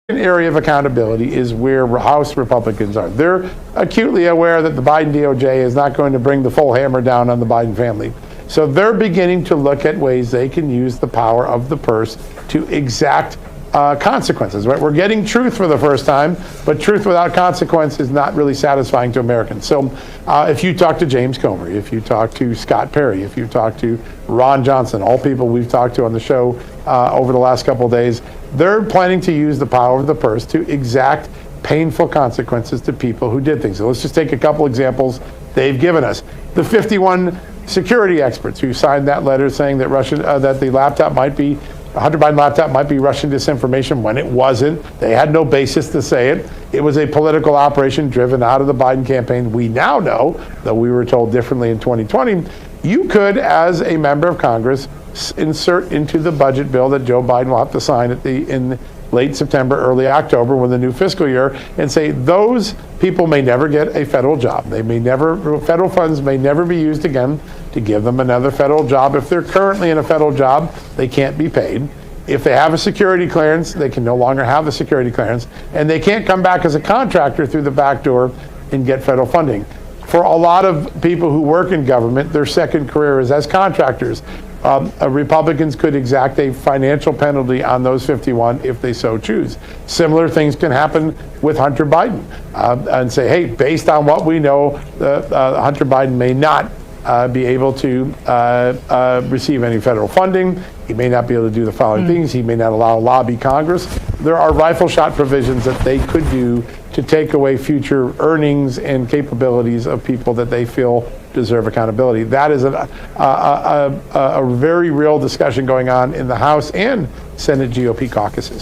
area of accountability is where House Republicans are. They're acutely aware that the Biden DOJ is not going to bring the full hammer down on the Biden family. So they're beginning to look at ways they can use the power of the purse to exact consequences. Right? We're getting truth for the first time, but truth without consequence is not really satisfying to Americans. So if you talk to James Comey, if you talk to Scott Perry, if you talk to Ron Johnson, all people we've talked to on the show over the last couple of days, they're planning to use the power of the purse to exact painful consequences to people who did things. So let's just take a couple examples they've given us. The 51 security experts who signed that letter saying that the laptop might be Hunter Biden laptop might be Russian disinformation when it wasn't. They had no basis to say it. It was a political operation driven out of the Biden campaign. We now know, though we were told differently in 2020, you could, as a member of Congress, insert into the budget bill that Joe Biden will have to sign in late September, early October, when the new fiscal year, and say those people may never get a federal job. Federal funds may never be used again to give them another federal job. If they're currently in a federal job, they can't be paid. If they have a security clearance, they can no longer have the security clearance, and they can't come back as a contractor through the back door and get federal funding. For a lot of people who work in government, their second career is as contractors. Republicans could exact a financial penalty on those 51 if they so choose. Similar things can happen with Hunter Biden and say, hey, based on what we know, Hunter Biden may not be able to receive any federal funding. He may not be able to do the following things. He may not allow lobby Congress. There are rifle shot provisions that they could do to take away future earnings and capabilities of people that they feel deserve accountability. That is a very real discussion going on in the House and Senate GOP caucuses.